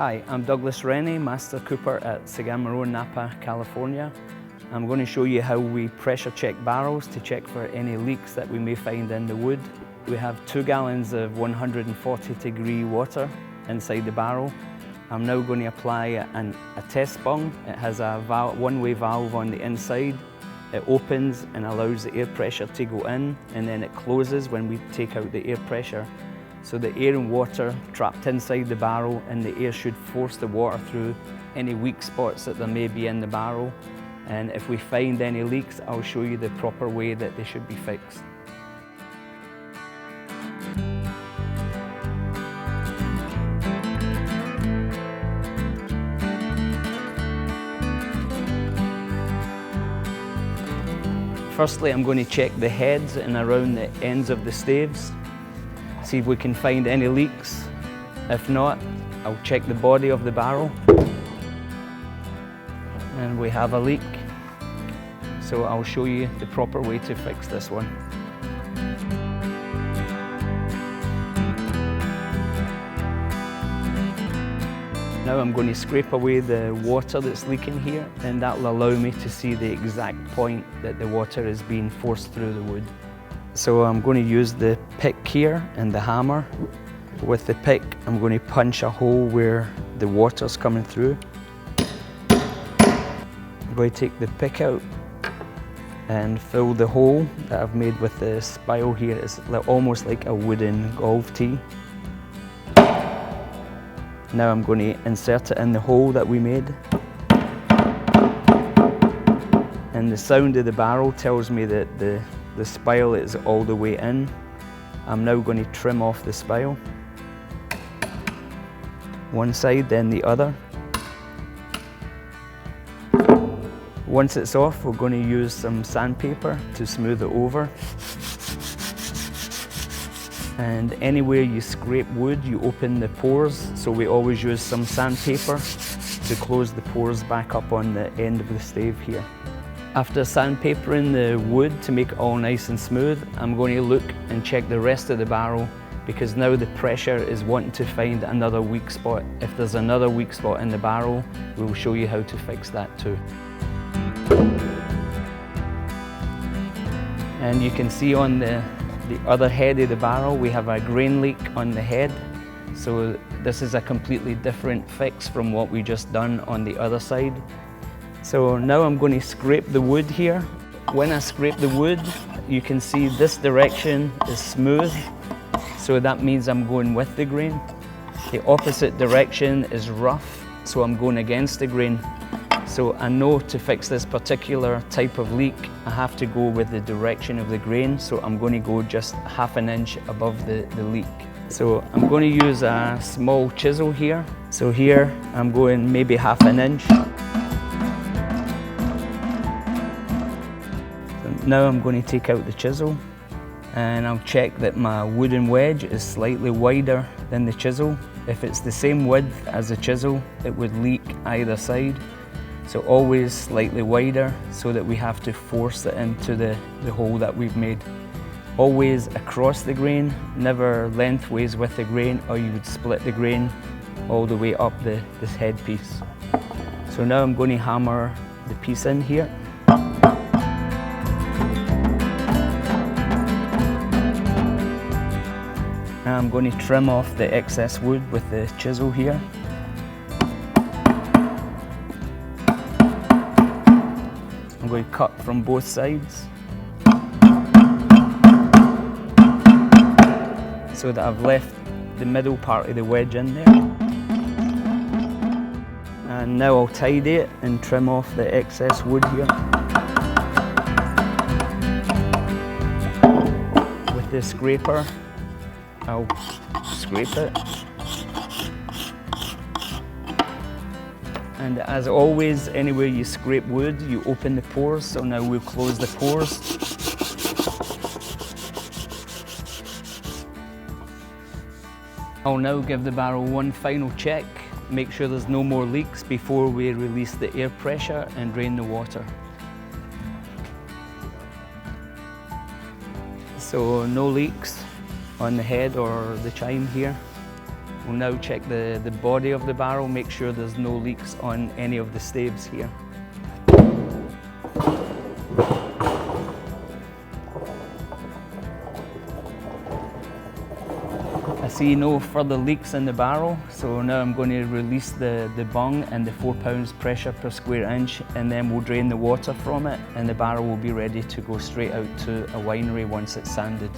Hi, I'm Douglas Rennie, Master Cooper at Sagamore, Napa, California. I'm going to show you how we pressure check barrels to check for any leaks that we may find in the wood. We have 2 gallons of 140-degree water inside the barrel. I'm now going to apply a test bung. It has a one-way valve on the inside. It opens and allows the air pressure to go in, and then it closes when we take out the air pressure. So the air and water trapped inside the barrel, and the air should force the water through any weak spots that there may be in the barrel. And if we find any leaks, I'll show you the proper way that they should be fixed. Firstly, I'm going to check the heads and around the ends of the staves. See if we can find any leaks. If not, I'll check the body of the barrel. And we have a leak. So I'll show you the proper way to fix this one. Now I'm going to scrape away the water that's leaking here, and that will allow me to see the exact point that the water is being forced through the wood. So I'm going to use the pick here and the hammer. With the pick, I'm going to punch a hole where the water's coming through. I'm going to take the pick out and fill the hole that I've made with the spile here. It's almost like a wooden golf tee. Now I'm going to insert it in the hole that we made. And the sound of the barrel tells me that the spile is all the way in. I'm now going to trim off the spile. One side, then the other. Once it's off, we're going to use some sandpaper to smooth it over. And anywhere you scrape wood, you open the pores, so we always use some sandpaper to close the pores back up on the end of the stave here. After sandpapering the wood to make it all nice and smooth, I'm going to look and check the rest of the barrel, because now the pressure is wanting to find another weak spot. If there's another weak spot in the barrel, we'll show you how to fix that too. And you can see on the other head of the barrel, we have a grain leak on the head. So this is a completely different fix from what we just done on the other side. So now I'm going to scrape the wood here. When I scrape the wood, you can see this direction is smooth, so that means I'm going with the grain. The opposite direction is rough, so I'm going against the grain. So I know to fix this particular type of leak, I have to go with the direction of the grain, so I'm going to go just ½ an inch above the leak. So I'm going to use a small chisel here. So here I'm going maybe ½ an inch. So now I'm going to take out the chisel, and I'll check that my wooden wedge is slightly wider than the chisel. If it's the same width as the chisel, it would leak either side. So always slightly wider, so that we have to force it into the hole that we've made. Always across the grain, never lengthways with the grain, or you would split the grain all the way up this headpiece. So now I'm going to hammer the piece in here. Now I'm going to trim off the excess wood with the chisel here. I'm going to cut from both sides so that I've left the middle part of the wedge in there. And now I'll tidy it and trim off the excess wood here. With the scraper, I'll scrape it. And as always, anywhere you scrape wood, you open the pores, so now we'll close the pores. I'll now give the barrel one final check, make sure there's no more leaks before we release the air pressure and drain the water. So no leaks on the head or the chime here. We'll now check the body of the barrel, make sure there's no leaks on any of the staves here. I see no further leaks in the barrel, so now I'm going to release the bung and the 4 pounds pressure per square inch, and then we'll drain the water from it, and the barrel will be ready to go straight out to a winery once it's sanded.